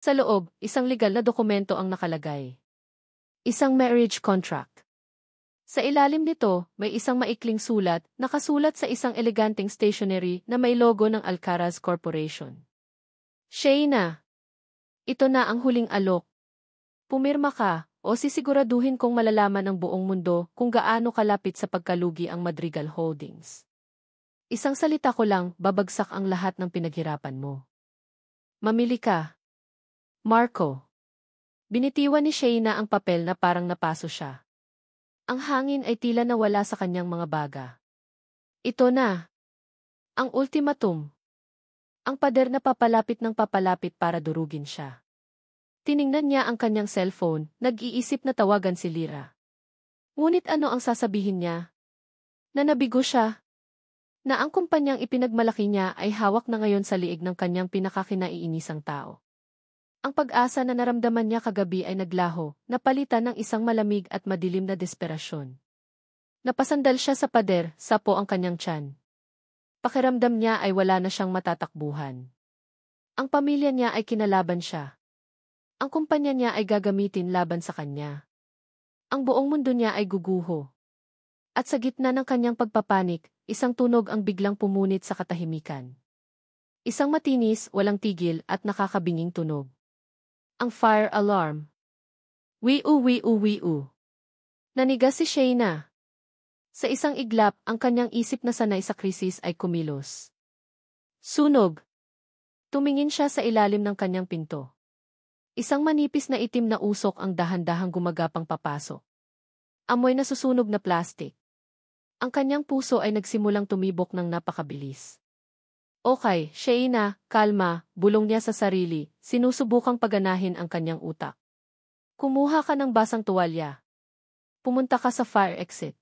Sa loob, isang legal na dokumento ang nakalagay. Isang marriage contract. Sa ilalim nito, may isang maikling sulat, nakasulat sa isang eleganteng stationery na may logo ng Alcaraz Corporation. Shayna, ito na ang huling alok. Pumirma ka, o sisiguraduhin kong malalaman ng buong mundo kung gaano kalapit sa pagkalugi ang Madrigal Holdings. Isang salita ko lang, babagsak ang lahat ng pinaghirapan mo. Mamili ka. Marco. Binitiwan ni Shayna ang papel na parang napaso siya. Ang hangin ay tila nawala sa kanyang mga baga. Ito na. Ang ultimatum. Ang pader na papalapit ng papalapit para durugin siya. Tiningnan niya ang kanyang cellphone, nag-iisip na tawagan si Lyra. Ngunit ano ang sasabihin niya? Na nabigo siya. Na ang kumpanyang ipinagmalaki niya ay hawak na ngayon sa liig ng kanyang pinakakinaiinisang tao. Ang pag-asa na naramdaman niya kagabi ay naglaho, napalitan ng isang malamig at madilim na desperasyon. Napasandal siya sa pader, sapo ang kanyang tiyan. Pakiramdam niya ay wala na siyang matatakbuhan. Ang pamilya niya ay kinalaban siya. Ang kumpanya niya ay gagamitin laban sa kanya. Ang buong mundo niya ay guguho. At sa gitna ng kanyang pagpapanik, isang tunog ang biglang pumunit sa katahimikan. Isang matinis, walang tigil at nakakabinging tunog. Ang fire alarm. Wiu wiu wiu. Nanigas si Shayna. Sa isang iglap, ang kanyang isip na sanay sa krisis ay kumilos. Sunog. Tumingin siya sa ilalim ng kanyang pinto. Isang manipis na itim na usok ang dahan-dahang gumagapang papasok. Amoy na susunog na plastik. Ang kanyang puso ay nagsimulang tumibok ng napakabilis. Okay, Shayna, kalma, bulong niya sa sarili, sinusubukang paganahin ang kanyang utak. Kumuha ka ng basang tuwalya. Pumunta ka sa fire exit.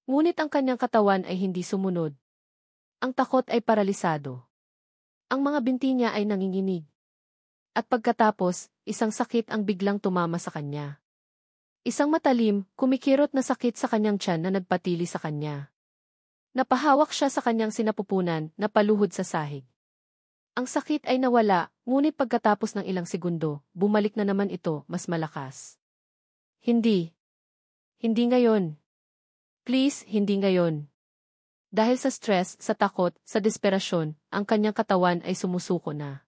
Ngunit ang kanyang katawan ay hindi sumunod. Ang takot ay paralisado. Ang mga binti niya ay nanginginig. At pagkatapos, isang sakit ang biglang tumama sa kanya. Isang matalim, kumikirot na sakit sa kanyang tiyan na nagpatili sa kanya. Napahawak siya sa kanyang sinapupunan, napaluhod sa sahig. Ang sakit ay nawala, ngunit pagkatapos ng ilang segundo, bumalik na naman ito, mas malakas. Hindi. Hindi ngayon. Please, hindi ngayon. Dahil sa stress, sa takot, sa desperasyon, ang kanyang katawan ay sumusuko na.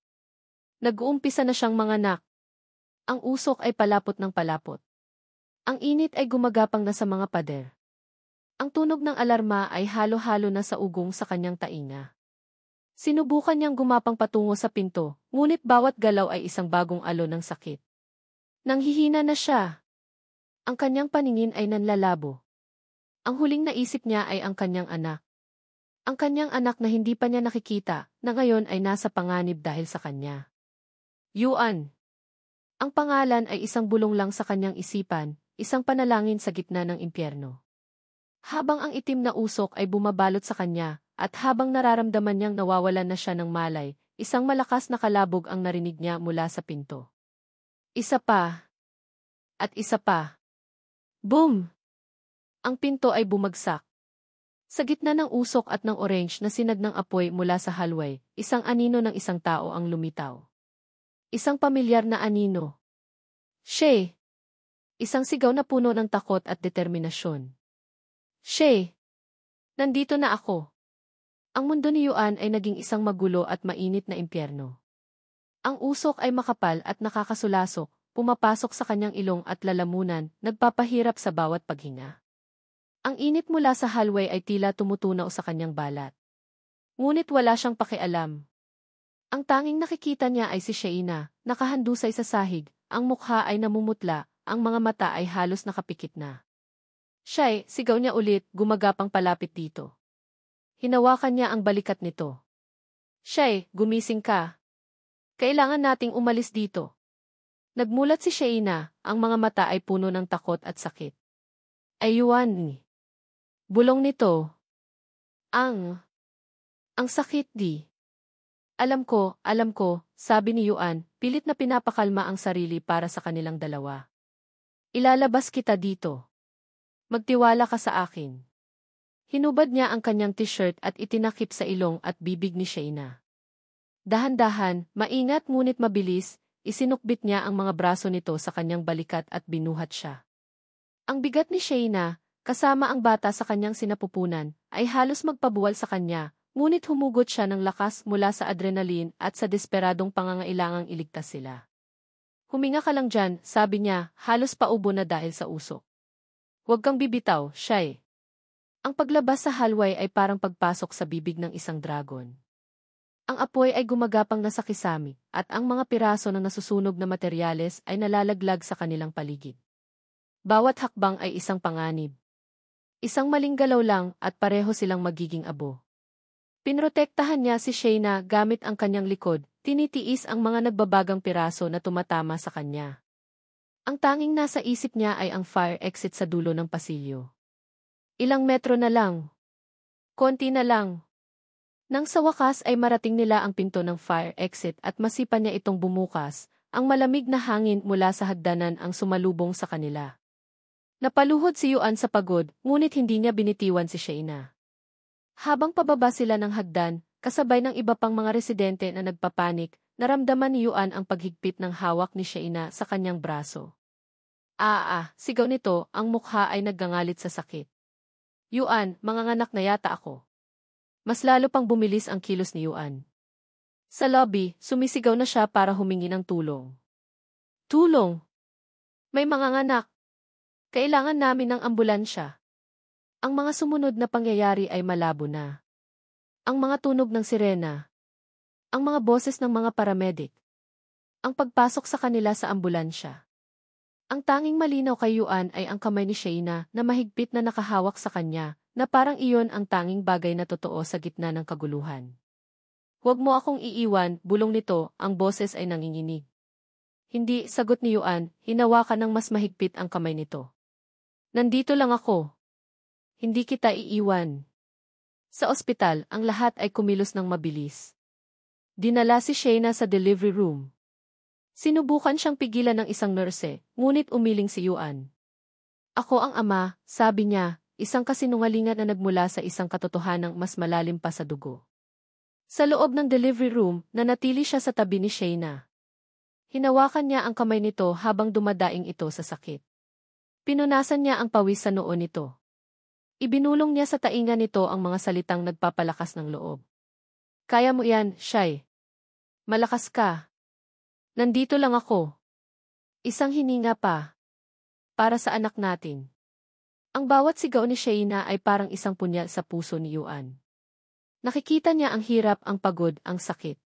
Nag-uumpisa na siyang manganak. Ang usok ay palapot ng palapot. Ang init ay gumagapang na sa mga pader. Ang tunog ng alarma ay halo-halo na sa ugong sa kanyang tainga. Sinubukan niyang gumapang patungo sa pinto, ngunit bawat galaw ay isang bagong alon ng sakit. Nanghihina na siya. Ang kanyang paningin ay nanlalabo. Ang huling naisip niya ay ang kanyang anak. Ang kanyang anak na hindi pa niya nakikita, na ngayon ay nasa panganib dahil sa kanya. Yuan. Ang pangalan ay isang bulong lang sa kanyang isipan, isang panalangin sa gitna ng impyerno. Habang ang itim na usok ay bumabalot sa kanya, at habang nararamdaman niyang nawawalan na siya ng malay, isang malakas na kalabog ang narinig niya mula sa pinto. Isa pa. At isa pa. Boom! Ang pinto ay bumagsak. Sa gitna ng usok at ng orange na sinag ng apoy mula sa hallway, isang anino ng isang tao ang lumitaw. Isang pamilyar na anino. Shay! Isang sigaw na puno ng takot at determinasyon. Shay! Nandito na ako. Ang mundo ni Yuan ay naging isang magulo at mainit na impyerno. Ang usok ay makapal at nakakasulasok, pumapasok sa kanyang ilong at lalamunan, nagpapahirap sa bawat paghinga. Ang init mula sa hallway ay tila tumutunaw sa kanyang balat. Ngunit wala siyang pakialam. Ang tanging nakikita niya ay si Shayna, nakahandusay sa sahig, ang mukha ay namumutla, ang mga mata ay halos nakapikit na. Shay, sigaw niya ulit, gumagapang palapit dito. Hinawakan niya ang balikat nito. Shay, gumising ka. Kailangan nating umalis dito. Nagmulat si Shayna, ang mga mata ay puno ng takot at sakit. Ayuan. Bulong nito. Ang sakit di. Alam ko, sabi ni Yuan, pilit na pinapakalma ang sarili para sa kanilang dalawa. Ilalabas kita dito. Magtiwala ka sa akin. Hinubad niya ang kanyang t-shirt at itinakip sa ilong at bibig ni Shayna. Dahan-dahan, maingat ngunit mabilis, isinukbit niya ang mga braso nito sa kanyang balikat at binuhat siya. Ang bigat ni Shayna, kasama ang bata sa kanyang sinapupunan, ay halos magpabuwal sa kanya, ngunit humugot siya ng lakas mula sa adrenaline at sa desperadong pangangailangang iligtas sila. Huminga ka lang dyan, sabi niya, halos paubo na dahil sa usok. Huwag kang bibitaw, Shay. Ang paglabas sa hallway ay parang pagpasok sa bibig ng isang dragon. Ang apoy ay gumagapang na sa kisame, at ang mga piraso ng nasusunog na materyales ay nalalaglag sa kanilang paligid. Bawat hakbang ay isang panganib. Isang maling galaw lang at pareho silang magiging abo. Pinrotektahan niya si Shayna gamit ang kanyang likod, tinitiis ang mga nagbabagang piraso na tumatama sa kanya. Ang tanging nasa isip niya ay ang fire exit sa dulo ng pasilyo. Ilang metro na lang. Konti na lang. Nang sa wakas ay marating nila ang pinto ng fire exit at masipan niya itong bumukas, ang malamig na hangin mula sa hagdanan ang sumalubong sa kanila. Napaluhod si Yuan sa pagod, ngunit hindi niya binitiwan si Shayna. Habang pababa sila ng hagdan, kasabay ng iba pang mga residente na nagpapanik, naramdaman ni Yuan ang paghigpit ng hawak ni Shayna sa kanyang braso. Sigaw nito, ang mukha ay naggangalit sa sakit. Yuan, manganganak na yata ako. Mas lalo pang bumilis ang kilos ni Yuan. Sa lobby, sumisigaw na siya para humingi ng tulong. Tulong! May manganganak! Kailangan namin ng ambulansya. Ang mga sumunod na pangyayari ay malabo na. Ang mga tunog ng sirena. Ang mga boses ng mga paramedic. Ang pagpasok sa kanila sa ambulansya. Ang tanging malinaw kay Yuan ay ang kamay ni Shayna na mahigpit na nakahawak sa kanya, na parang iyon ang tanging bagay na totoo sa gitna ng kaguluhan. Huwag mo akong iiwan, bulong nito, ang boses ay nanginginig. Hindi, sagot ni Yuan, hinawakan ng mas mahigpit ang kamay nito. Nandito lang ako. Hindi kita iiwan. Sa ospital, ang lahat ay kumilos ng mabilis. Dinala si Shayna sa delivery room. Sinubukan siyang pigilan ng isang nurse, ngunit umiling si Yuan. Ako ang ama, sabi niya, isang kasinungalingan na nagmula sa isang katotohanang mas malalim pa sa dugo. Sa loob ng delivery room, nanatili siya sa tabi ni Shayna. Hinawakan niya ang kamay nito habang dumadaing ito sa sakit. Pinunasan niya ang pawis sa noo nito. Ibinulong niya sa tainga nito ang mga salitang nagpapalakas ng loob. Kaya mo yan, Shay. Malakas ka. Nandito lang ako. Isang hininga pa. Para sa anak natin. Ang bawat sigaw ni Shayna ay parang isang punyal sa puso ni Yuan. Nakikita niya ang hirap, ang pagod, ang sakit.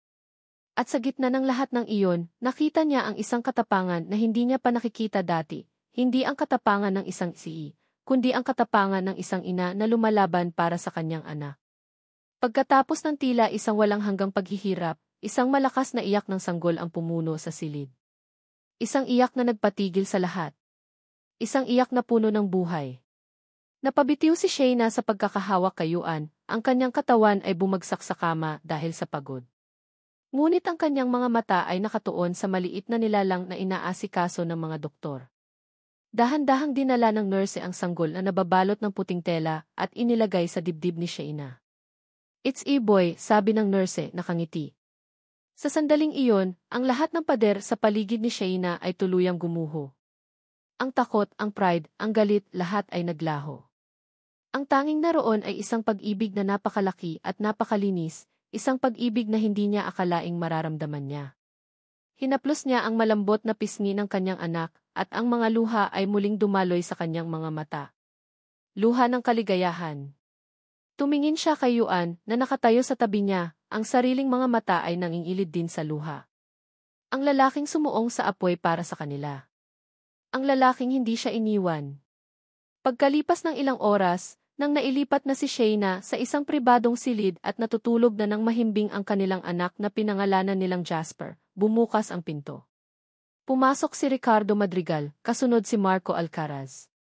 At sa gitna ng lahat ng iyon, nakita niya ang isang katapangan na hindi niya pa nakikita dati. Hindi ang katapangan ng isang sii, kundi ang katapangan ng isang ina na lumalaban para sa kanyang anak. Pagkatapos ng tila isang walang hanggang paghihirap, isang malakas na iyak ng sanggol ang pumuno sa silid. Isang iyak na nagpatigil sa lahat. Isang iyak na puno ng buhay. Napabitiw si Shayna sa pagkakahawak kay Yuan, ang kanyang katawan ay bumagsak sa kama dahil sa pagod. Ngunit ang kanyang mga mata ay nakatuon sa maliit na nilalang na inaasikaso ng mga doktor. Dahan-dahang dinala ng nurse ang sanggol na nababalot ng puting tela at inilagay sa dibdib ni Shayna. It's boy, sabi ng nurse, nakangiti. Sa sandaling iyon, ang lahat ng pader sa paligid ni Shayna ay tuluyang gumuho. Ang takot, ang pride, ang galit, lahat ay naglaho. Ang tanging naroon ay isang pag-ibig na napakalaki at napakalinis, isang pag-ibig na hindi niya akalaing mararamdaman niya. Hinaplos niya ang malambot na pisngi ng kanyang anak, at ang mga luha ay muling dumaloy sa kanyang mga mata. Luha ng kaligayahan. Tumingin siya kay Yuan na nakatayo sa tabi niya, ang sariling mga mata ay nangingilid din sa luha. Ang lalaking sumuong sa apoy para sa kanila. Ang lalaking hindi siya iniwan. Pagkalipas ng ilang oras, nang nailipat na si Shayna sa isang pribadong silid at natutulog na ng mahimbing ang kanilang anak na pinangalanan nilang Jasper, bumukas ang pinto. Pumasok si Ricardo Madrigal, kasunod si Marco Alcaraz.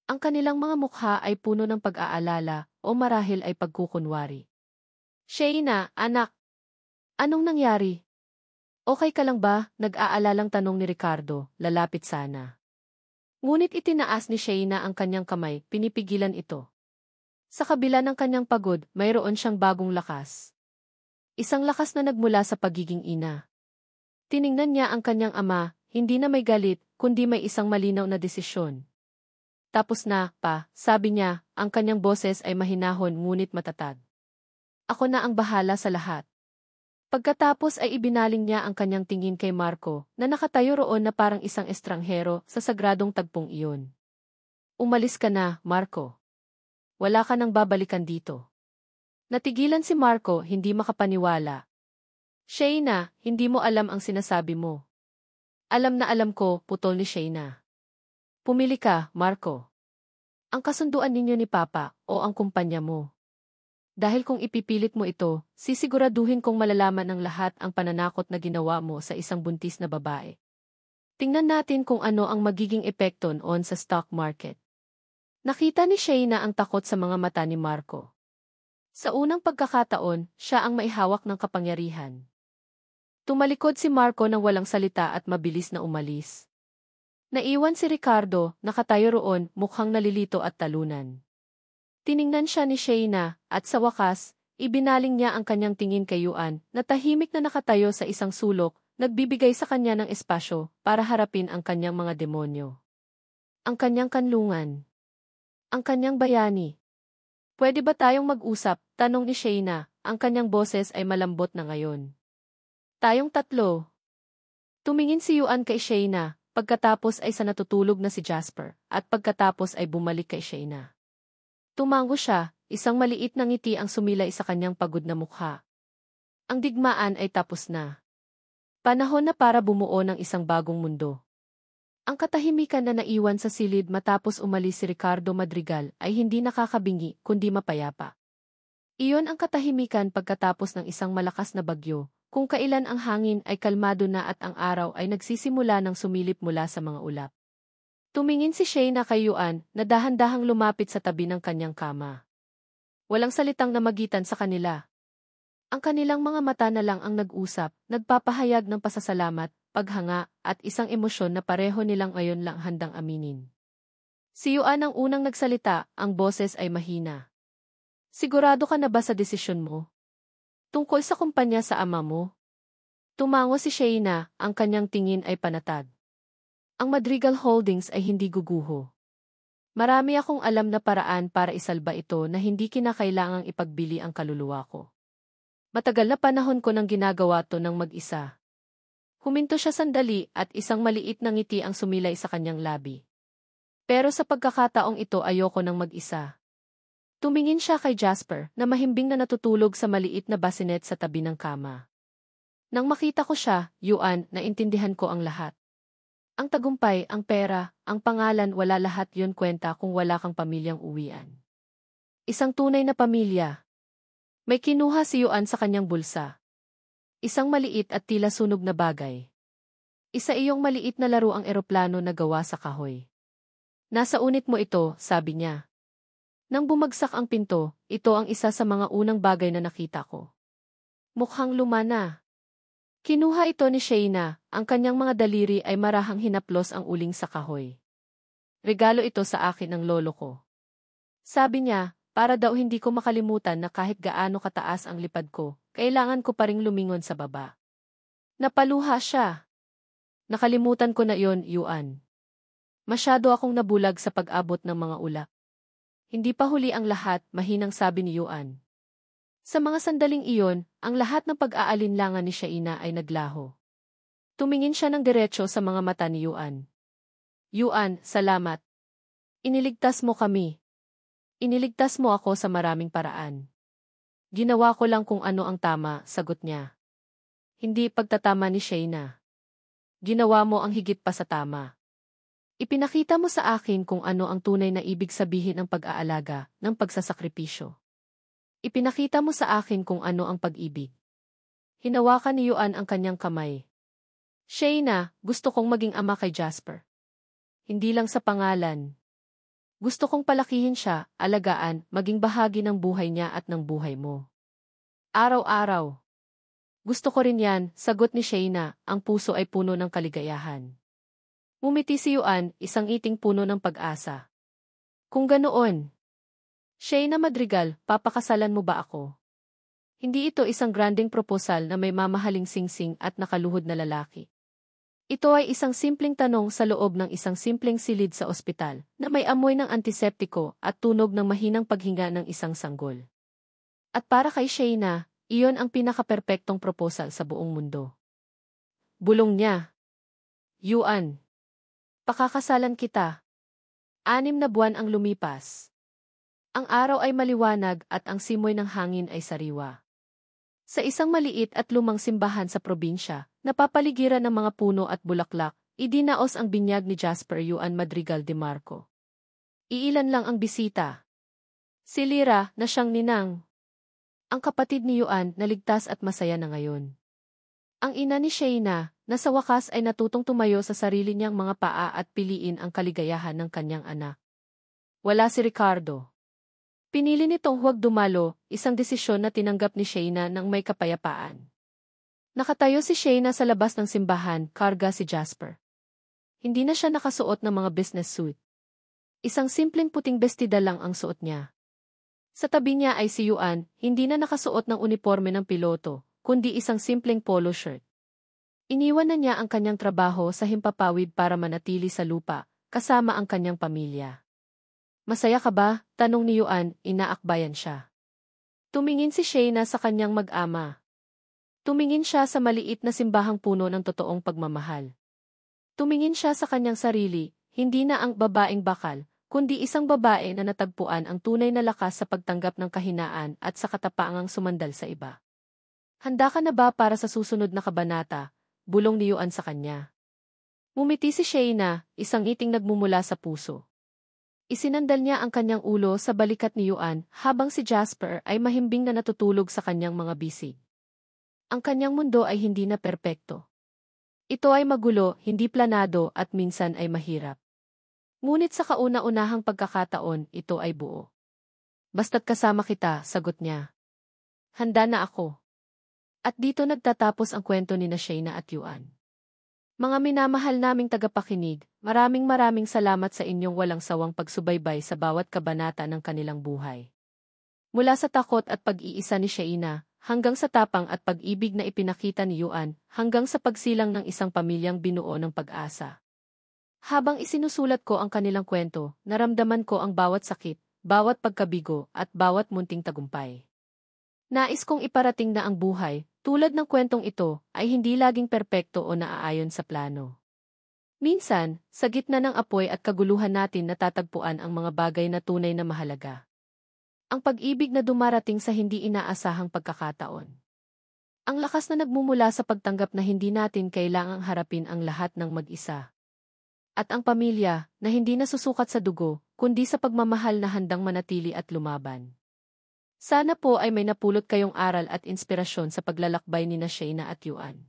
Ang kanilang mga mukha ay puno ng pag-aalala o marahil ay pagkukunwari. Shayna, anak. Anong nangyari? Okay ka lang ba? Nag-aalalang tanong ni Ricardo, lalapit sana. Ngunit itinaas ni Shayna ang kanyang kamay, pinipigilan ito. Sa kabila ng kanyang pagod, mayroon siyang bagong lakas. Isang lakas na nagmula sa pagiging ina. Tiningnan niya ang kanyang ama, hindi na may galit, kundi may isang malinaw na desisyon. Tapos na, pa, sabi niya, ang kanyang boses ay mahinahon ngunit matatag. Ako na ang bahala sa lahat. Pagkatapos ay ibinaling niya ang kanyang tingin kay Marco, na nakatayo roon na parang isang estranghero sa sagradong tagpong iyon. Umalis ka na, Marco. Wala ka nang babalikan dito. Natigilan si Marco, hindi makapaniwala. Shayna, hindi mo alam ang sinasabi mo. Alam na alam ko, putol ni Shayna. Pumili ka, Marco. Ang kasunduan ninyo ni Papa o ang kumpanya mo. Dahil kung ipipilit mo ito, sisiguraduhin kong malalaman ng lahat ang pananakot na ginawa mo sa isang buntis na babae. Tingnan natin kung ano ang magiging epekto noon sa stock market. Nakita ni Shayna ang takot sa mga mata ni Marco. Sa unang pagkakataon, siya ang maihawak ng kapangyarihan. Tumalikod si Marco nang walang salita at mabilis na umalis. Naiwan si Ricardo, nakatayo roon, mukhang nalilito at talunan. Tiningnan siya ni Shayna, at sa wakas, ibinaling niya ang kanyang tingin kay Yuan, na tahimik na nakatayo sa isang sulok, nagbibigay sa kanya ng espasyo para harapin ang kanyang mga demonyo. Ang kanyang kanlungan. Ang kanyang bayani. Pwede ba tayong mag-usap? Tanong ni Shayna, ang kanyang boses ay malambot na ngayon. Tayong tatlo. Tumingin si Yuan kay Shayna, pagkatapos ay sa natutulog na si Jasper, at pagkatapos ay bumalik kay Shayna. Tumango siya, isang maliit na ngiti ang sumilay sa kanyang pagod na mukha. Ang digmaan ay tapos na. Panahon na para bumuo ng isang bagong mundo. Ang katahimikan na naiwan sa silid matapos umalis si Ricardo Madrigal ay hindi nakakabingi kundi mapayapa. Iyon ang katahimikan pagkatapos ng isang malakas na bagyo, kung kailan ang hangin ay kalmado na at ang araw ay nagsisimula ng sumilip mula sa mga ulap. Tumingin si Shayna kay Yuan na dahan-dahang lumapit sa tabi ng kanyang kama. Walang salitang namagitan sa kanila. Ang kanilang mga mata na lang ang nag-usap, nagpapahayag ng pasasalamat, paghanga, at isang emosyon na pareho nilang ngayon lang handang aminin. Si Yuan ang unang nagsalita, ang boses ay mahina. Sigurado ka na ba sa desisyon mo? Tungkol sa kumpanya sa ama mo? Tumango si Shayna, ang kanyang tingin ay panatag. Ang Madrigal Holdings ay hindi guguho. Marami akong alam na paraan para isalba ito na hindi kinakailangang ipagbili ang kaluluwa ko. Matagal na panahon ko nang ginagawa to ng mag-isa. Huminto siya sandali at isang maliit na ngiti ang sumilay sa kanyang labi. Pero sa pagkakataong ito ayoko nang mag-isa. Tumingin siya kay Jasper na mahimbing na natutulog sa maliit na bassinet sa tabi ng kama. Nang makita ko siya, Yuan, naintindihan ko ang lahat. Ang tagumpay, ang pera, ang pangalan, wala lahat yon kwenta kung wala kang pamilyang uwian. Isang tunay na pamilya. May kinuha si Yuan sa kanyang bulsa. Isang maliit at tila sunog na bagay. Isa iyong maliit na laro ang eroplano na gawa sa kahoy. Nasa unit mo ito, sabi niya. Nang bumagsak ang pinto, ito ang isa sa mga unang bagay na nakita ko. Mukhang luma na. Kinuha ito ni Shayna, ang kanyang mga daliri ay marahang hinaplos ang uling sa kahoy. Regalo ito sa akin ng lolo ko. Sabi niya, para daw hindi ko makalimutan na kahit gaano kataas ang lipad ko, kailangan ko pa ring lumingon sa baba. Napaluha siya. Nakalimutan ko na iyon, Yuan. Masyado akong nabulag sa pag-abot ng mga ulap. Hindi pa huli ang lahat, mahinang sabi ni Yuan. Sa mga sandaling iyon, ang lahat ng pag-aalinlangan ni Shayna ay naglaho. Tumingin siya ng diretso sa mga mata ni Yuan. Yuan, salamat. Iniligtas mo kami. Iniligtas mo ako sa maraming paraan. Ginawa ko lang kung ano ang tama, sagot niya. Hindi pagtatama ni Shayna. Ginawa mo ang higit pa sa tama. Ipinakita mo sa akin kung ano ang tunay na ibig sabihin ng pag-aalaga, ng pagsasakripisyo. Ipinakita mo sa akin kung ano ang pag-ibig. Hinawakan ni Yuan ang kanyang kamay. Shayna, gusto kong maging ama kay Jasper. Hindi lang sa pangalan. Gusto kong palakihin siya, alagaan, maging bahagi ng buhay niya at ng buhay mo. Araw-araw. Gusto ko rin yan, sagot ni Shayna, ang puso ay puno ng kaligayahan. Ngumiti si Yuan, isang iting puno ng pag-asa. Kung ganoon, Shayna Madrigal, papakasalan mo ba ako? Hindi ito isang granding proposal na may mamahaling singsing at nakaluhod na lalaki. Ito ay isang simpleng tanong sa loob ng isang simpleng silid sa ospital na may amoy ng antiseptiko at tunog ng mahinang paghinga ng isang sanggol. At para kay Shayna, iyon ang pinakaperpektong proposal sa buong mundo. Bulong niya. Yuan. Pakakasalan kita. 6 na buwan ang lumipas. Ang araw ay maliwanag at ang simoy ng hangin ay sariwa. Sa isang maliit at lumang simbahan sa probinsya, napapaligiran ng mga puno at bulaklak, idinaos ang binyag ni Jasper Yuan Madrigal de Marco. Iilan lang ang bisita. Si Lyra na siyang ninang. Ang kapatid ni Yuan na ligtas at masaya na ngayon. Ang ina ni Shayna, na sa wakas ay natutong tumayo sa sarili niyang mga paa at piliin ang kaligayahan ng kanyang anak. Wala si Ricardo. Pinili nitong huwag dumalo, isang desisyon na tinanggap ni Shayna nang may kapayapaan. Nakatayo si Shayna sa labas ng simbahan, karga si Jasper. Hindi na siya nakasuot ng mga business suit. Isang simpleng puting bestida lang ang suot niya. Sa tabi niya ay si Yuan, hindi na nakasuot ng uniforme ng piloto, kundi isang simpleng polo shirt. Iniwan na niya ang kanyang trabaho sa himpapawid para manatili sa lupa, kasama ang kanyang pamilya. Masaya ka ba? Tanong ni Yuan, inaakbayan siya. Tumingin si Shayna sa kanyang mag-ama. Tumingin siya sa maliit na simbahang puno ng totoong pagmamahal. Tumingin siya sa kanyang sarili, hindi na ang babaeng bakal, kundi isang babae na natagpuan ang tunay na lakas sa pagtanggap ng kahinaan at sa katapangang sumandal sa iba. Handa ka na ba para sa susunod na kabanata? Bulong ni Yuan sa kanya. Mumiti si Shayna, isang ngiting nagmumula sa puso. Isinandal niya ang kanyang ulo sa balikat ni Yuan habang si Jasper ay mahimbing na natutulog sa kanyang mga bisig. Ang kanyang mundo ay hindi na perpekto. Ito ay magulo, hindi planado at minsan ay mahirap. Ngunit sa kauna-unahang pagkakataon, ito ay buo. Basta't kasama kita, sagot niya. Handa na ako. At dito nagtatapos ang kwento ni Shayna at Yuan. Mga minamahal naming tagapakinig, maraming salamat sa inyong walang sawang pagsubaybay sa bawat kabanata ng kanilang buhay. Mula sa takot at pag-iisa ni Shayna, hanggang sa tapang at pag-ibig na ipinakita ni Yuan, hanggang sa pagsilang ng isang pamilyang binuo ng pag-asa. Habang isinusulat ko ang kanilang kwento, naramdaman ko ang bawat sakit, bawat pagkabigo, at bawat munting tagumpay. Nais kong iparating na ang buhay, tulad ng kwentong ito, ay hindi laging perpekto o naaayon sa plano. Minsan, sa gitna ng apoy at kaguluhan natin natatagpuan ang mga bagay na tunay na mahalaga. Ang pag-ibig na dumarating sa hindi inaasahang pagkakataon. Ang lakas na nagmumula sa pagtanggap na hindi natin kailangang harapin ang lahat ng mag-isa. At ang pamilya, na hindi nasusukat sa dugo, kundi sa pagmamahal na handang manatili at lumaban. Sana po ay may napulot kayong aral at inspirasyon sa paglalakbay ni Shayna at Yuan.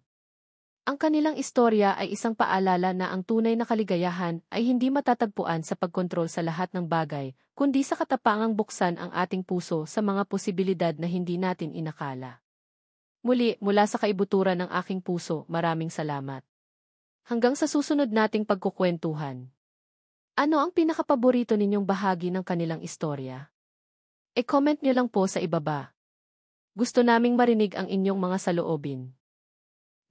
Ang kanilang istorya ay isang paalala na ang tunay na kaligayahan ay hindi matatagpuan sa pagkontrol sa lahat ng bagay, kundi sa katapangang buksan ang ating puso sa mga posibilidad na hindi natin inakala. Muli, mula sa kaibuturan ng aking puso, maraming salamat. Hanggang sa susunod nating pagkukwentuhan. Ano ang pinakapaborito ninyong bahagi ng kanilang istorya? E-comment niyo lang po sa ibaba. Gusto naming marinig ang inyong mga saloobin.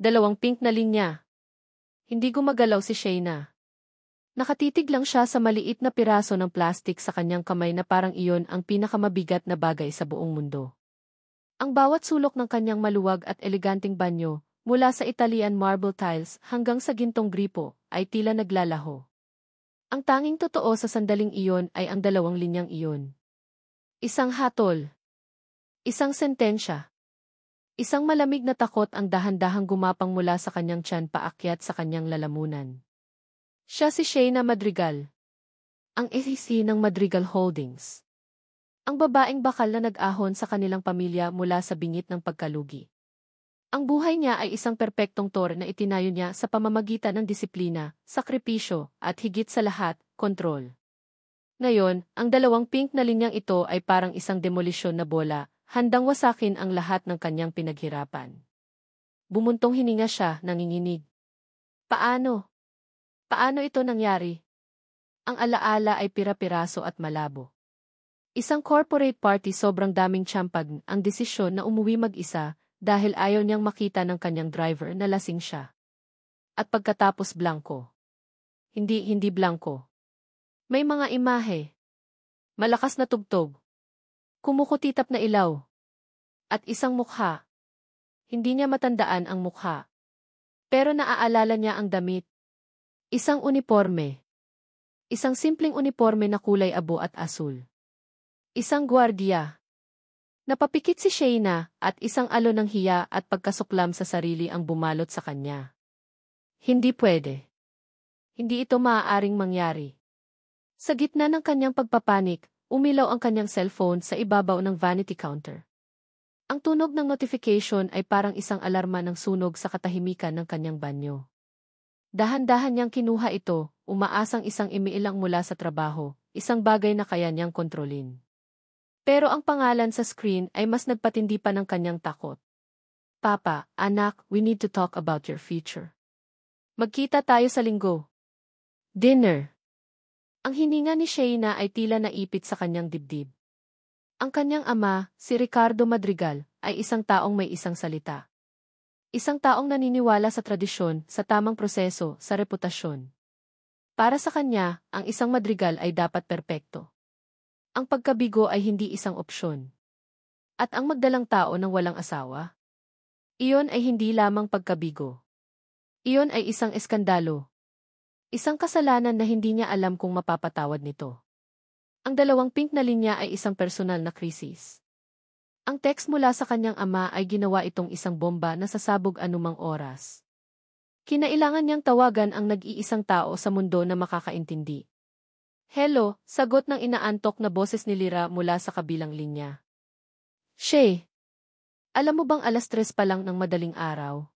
2 pink na linya. Hindi gumagalaw si Shayna. Nakatitig lang siya sa maliit na piraso ng plastik sa kanyang kamay na parang iyon ang pinakamabigat na bagay sa buong mundo. Ang bawat sulok ng kanyang maluwag at eleganteng banyo, mula sa Italian marble tiles hanggang sa gintong gripo, ay tila naglalaho. Ang tanging totoo sa sandaling iyon ay ang 2 linyang iyon. Isang hatol. Isang sentensya. Isang malamig na takot ang dahan-dahang gumapang mula sa kanyang tiyan paakyat sa kanyang lalamunan. Siya si Shayna Madrigal. Ang SEC ng Madrigal Holdings. Ang babaeng bakal na nag-ahon sa kanilang pamilya mula sa bingit ng pagkalugi. Ang buhay niya ay isang perpektong tore na itinayo niya sa pamamagitan ng disiplina, sakripisyo, at higit sa lahat, kontrol. Ngayon, ang 2 pink na linyang ito ay parang isang demolisyon na bola, handang wasakin ang lahat ng kanyang pinaghirapan. Bumuntong hininga siya, nanginginig. Paano? Paano ito nangyari? Ang alaala ay pira-piraso at malabo. Isang corporate party sobrang daming tsampag ang desisyon na umuwi mag-isa dahil ayaw niyang makita ng kanyang driver na lasing siya. At pagkatapos blanko. Hindi blanko. May mga imahe. Malakas na tugtog. Kumukutitap na ilaw. At isang mukha. Hindi niya matandaan ang mukha. Pero naaalala niya ang damit. Isang uniporme. Isang simpleng uniporme na kulay abo at asul. Isang gwardiya. Napapikit si Shayna at isang alon ng hiya at pagkasuklam sa sarili ang bumalot sa kanya. Hindi pwede. Hindi ito maaaring mangyari. Sa gitna ng kanyang pagpapanik, umilaw ang kanyang cellphone sa ibabaw ng vanity counter. Ang tunog ng notification ay parang isang alarma ng sunog sa katahimikan ng kanyang banyo. Dahan-dahan niyang kinuha ito, umaasang isang email mula sa trabaho, isang bagay na kaya niyang kontrolin. Pero ang pangalan sa screen ay mas nagpatindi pa ng kanyang takot. Papa, anak, we need to talk about your future. Magkita tayo sa linggo. Dinner. Ang hininga ni Shayna ay tila naipit sa kanyang dibdib. Ang kanyang ama, si Ricardo Madrigal, ay isang taong may isang salita. Isang taong naniniwala sa tradisyon, sa tamang proseso, sa reputasyon. Para sa kanya, ang isang Madrigal ay dapat perpekto. Ang pagkabigo ay hindi isang opsyon. At ang magdalang tao ng walang asawa? Iyon ay hindi lamang pagkabigo. Iyon ay isang eskandalo. Isang kasalanan na hindi niya alam kung mapapatawad nito. Ang dalawang pink na linya ay isang personal na krisis. Ang text mula sa kanyang ama ay ginawa itong isang bomba na sasabog anumang oras. Kinailangan niyang tawagan ang nag-iisang tao sa mundo na makakaintindi. Hello, sagot ng inaantok na boses ni Lyra mula sa kabilang linya. Shay, alam mo bang 3:00 pa lang ng madaling araw?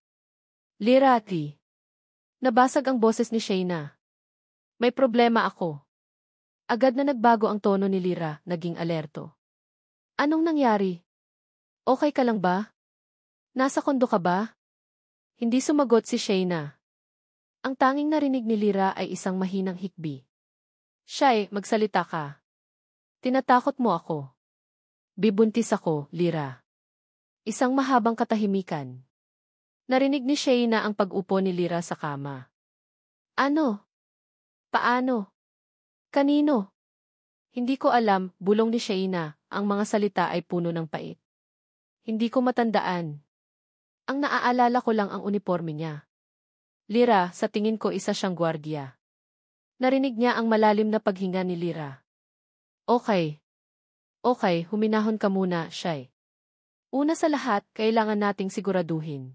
Lyra, nabasag ang boses ni Shayna. May problema ako. Agad na nagbago ang tono ni Lyra, naging alerto. Anong nangyari? Okay ka lang ba? Nasa kondo ka ba? Hindi sumagot si Shayna. Ang tanging narinig ni Lyra ay isang mahinang hikbi. Shay, magsalita ka. Tinatakot mo ako. Bibuntis ako, Lyra. Isang mahabang katahimikan. Narinig ni Shayna ang pag-upo ni Lyra sa kama. Ano? Paano? Kanino? Hindi ko alam, bulong ni Shayna, ang mga salita ay puno ng pait. Hindi ko matandaan. Ang naaalala ko lang ang uniforme niya. Lyra, sa tingin ko isa siyang gwardiya. Narinig niya ang malalim na paghinga ni Lyra. Okay. Okay, huminahon ka muna, Shay. Una sa lahat, kailangan nating siguraduhin.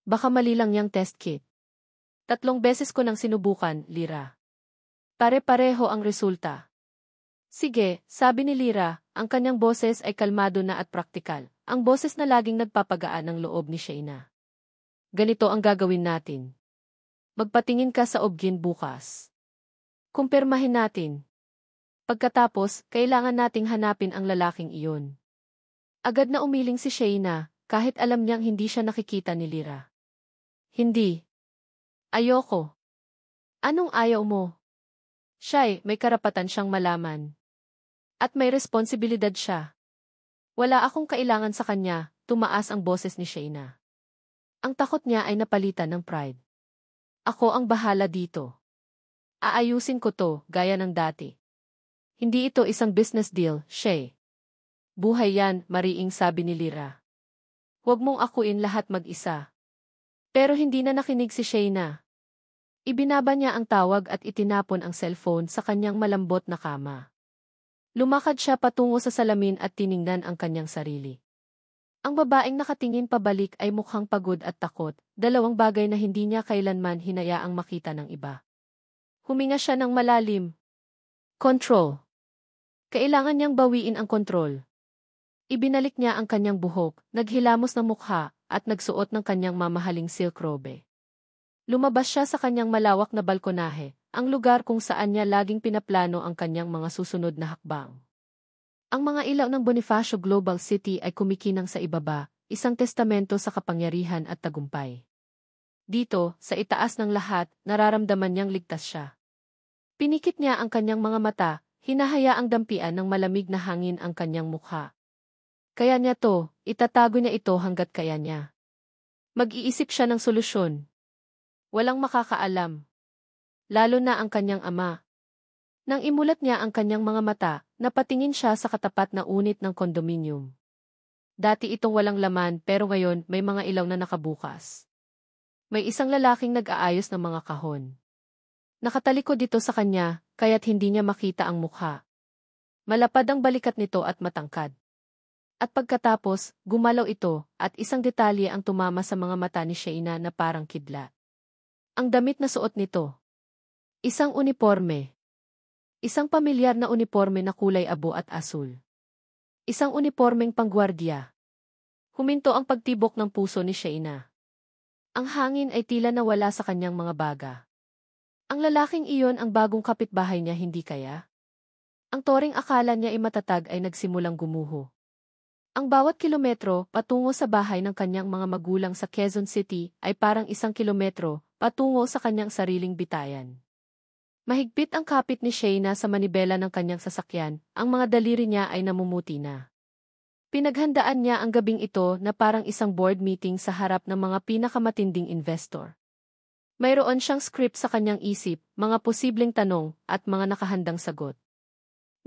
Baka mali lang yang test kit. 3 beses ko nang sinubukan, Lyra. Pare-pareho ang resulta. Sige, sabi ni Lyra, ang kanyang boses ay kalmado na at praktikal, ang boses na laging nagpapagaan ng loob ni Shayna. Ganito ang gagawin natin. Magpatingin ka sa obgyn bukas. Kumpirmahin natin. Pagkatapos, kailangan nating hanapin ang lalaking iyon. Agad na umiling si Shayna, kahit alam niyang hindi siya nakikita ni Lyra. Hindi. Ayoko. Anong ayaw mo? Shay, may karapatan siyang malaman. At may responsibilidad siya. Wala akong kailangan sa kanya, tumaas ang boses ni Shayna. Ang takot niya ay napalitan ng pride. Ako ang bahala dito. Aayusin ko to, gaya ng dati. Hindi ito isang business deal, Shay. Buhay yan, mariing sabi ni Lyra. Huwag mong akuin lahat mag-isa. Pero hindi na nakinig si Shayna. Ibinaba niya ang tawag at itinapon ang cellphone sa kanyang malambot na kama. Lumakad siya patungo sa salamin at tiningnan ang kanyang sarili. Ang babaeng nakatingin pabalik ay mukhang pagod at takot, dalawang bagay na hindi niya kailanman hinayaang makita ng iba. Huminga siya ng malalim. Control. Kailangan niyang bawiin ang kontrol. Ibinalik niya ang kanyang buhok, naghilamos ng mukha, at nagsuot ng kanyang mamahaling silk robe. Lumabas siya sa kanyang malawak na balkonahe, ang lugar kung saan niya laging pinaplano ang kanyang mga susunod na hakbang. Ang mga ilaw ng Bonifacio Global City ay kumikinang sa ibaba, isang testamento sa kapangyarihan at tagumpay. Dito, sa itaas ng lahat, nararamdaman niyang ligtas siya. Pinikit niya ang kanyang mga mata, hinahayaang dampian ng malamig na hangin ang kanyang mukha. Kaya niya itatago niya ito hanggat kaya niya. Mag-iisip siya ng solusyon. Walang makakaalam. Lalo na ang kanyang ama. Nang imulat niya ang kanyang mga mata, napatingin siya sa katapat na unit ng kondominium. Dati itong walang laman pero ngayon may mga ilaw na nakabukas. May isang lalaking nag-aayos ng mga kahon. Nakatalikod dito sa kanya, kaya't hindi niya makita ang mukha. Malapad ang balikat nito at matangkad. At pagkatapos, gumalaw ito at isang detalye ang tumama sa mga mata ni Shayna na parang kidlat. Ang damit na suot nito. Isang uniporme. Isang pamilyar na uniporme na kulay abo at asul. Isang unipormeng panggwardiya. Huminto ang pagtibok ng puso ni Shayna. Ang hangin ay tila nawala sa kanyang mga baga. Ang lalaking iyon ang bagong kapitbahay niya, hindi kaya? Ang toring akala niya ay matatag ay nagsimulang gumuho. Ang bawat kilometro patungo sa bahay ng kanyang mga magulang sa Quezon City ay parang 1 kilometro patungo sa kanyang sariling bitayan. Mahigpit ang kapit ni Shayna sa manibela ng kanyang sasakyan, ang mga daliri niya ay namumuti na. Pinaghandaan niya ang gabing ito na parang isang board meeting sa harap ng mga pinakamatinding investor. Mayroon siyang script sa kanyang isip, mga posibleng tanong, at mga nakahandang sagot.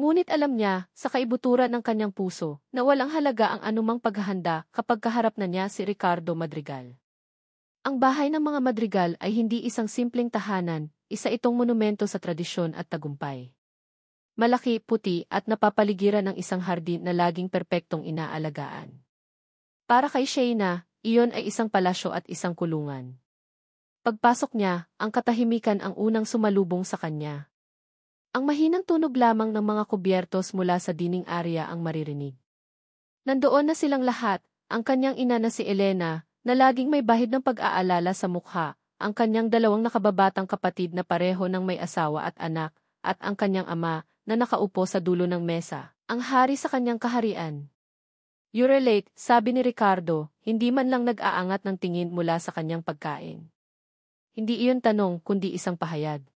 Ngunit alam niya, sa kaibuturan ng kanyang puso, na walang halaga ang anumang paghahanda kapag kaharap na niya si Ricardo Madrigal. Ang bahay ng mga Madrigal ay hindi isang simpleng tahanan, isa itong monumento sa tradisyon at tagumpay. Malaki, puti at napapaligiran ng isang hardin na laging perpektong inaalagaan. Para kay Shayna, iyon ay isang palasyo at isang kulungan. Pagpasok niya, ang katahimikan ang unang sumalubong sa kanya. Ang mahinang tunog lamang ng mga kubyertos mula sa dining area ang maririnig. Nandoon na silang lahat, ang kanyang ina na si Elena, na laging may bahid ng pag-aalala sa mukha, ang kanyang 2 nakababatang kapatid na pareho ng may asawa at anak, at ang kanyang ama, na nakaupo sa dulo ng mesa, ang hari sa kanyang kaharian. "You're late," sabi ni Ricardo, hindi man lang nag-aangat ng tingin mula sa kanyang pagkain. Hindi iyon tanong, kundi isang pahayag.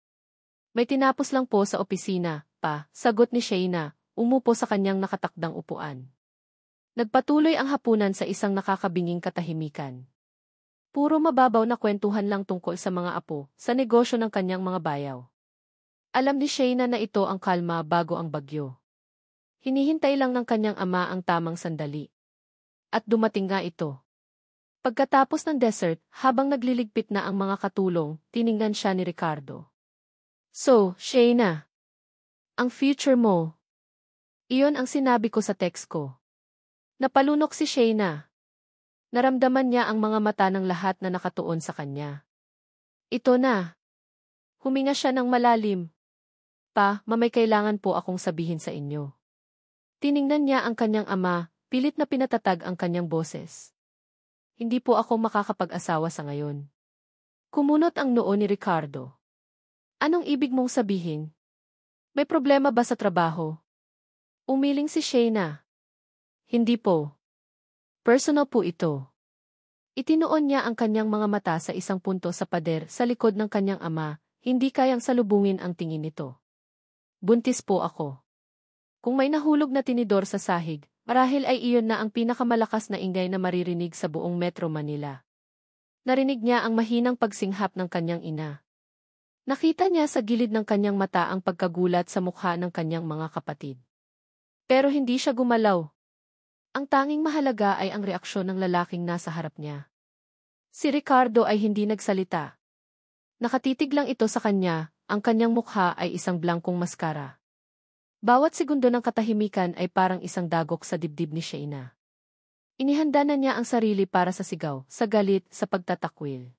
"May tinapos lang po sa opisina, pa," sagot ni Shayna, umupo sa kanyang nakatakdang upuan. Nagpatuloy ang hapunan sa isang nakakabinging katahimikan. Puro mababaw na kwentuhan lang tungkol sa mga apo, sa negosyo ng kanyang mga bayaw. Alam ni Shayna na ito ang kalma bago ang bagyo. Hinihintay lang ng kanyang ama ang tamang sandali. At dumating nga ito. Pagkatapos ng dessert, habang nagliligpit na ang mga katulong, tiningnan siya ni Ricardo. "So, Shayna, ang future mo." Iyon ang sinabi ko sa text ko. Napalunok si Shayna. Naramdaman niya ang mga mata ng lahat na nakatuon sa kanya. "Ito na." Huminga siya ng malalim. "Pa, may kailangan po akong sabihin sa inyo." Tiningnan niya ang kanyang ama, pilit na pinatatag ang kanyang boses. "Hindi po ako makakapag-asawa sa ngayon." Kumunot ang noo ni Ricardo. "Anong ibig mong sabihin? May problema ba sa trabaho?" Umiling si Shayna. "Hindi po. Personal po ito." Itinuon niya ang kanyang mga mata sa isang punto sa pader sa likod ng kanyang ama, hindi kayang salubungin ang tingin nito. "Buntis po ako." Kung may nahulog na tinidor sa sahig, marahil ay iyon na ang pinakamalakas na ingay na maririnig sa buong Metro Manila. Narinig niya ang mahinang pagsinghap ng kanyang ina. Nakita niya sa gilid ng kanyang mata ang pagkagulat sa mukha ng kanyang mga kapatid. Pero hindi siya gumalaw. Ang tanging mahalaga ay ang reaksyon ng lalaking nasa harap niya. Si Ricardo ay hindi nagsalita. Nakatitig lang ito sa kanya, ang kanyang mukha ay isang blankong maskara. Bawat segundo ng katahimikan ay parang isang dagok sa dibdib ni Shayna. Inihanda na niya ang sarili para sa sigaw, sa galit, sa pagtatakwil.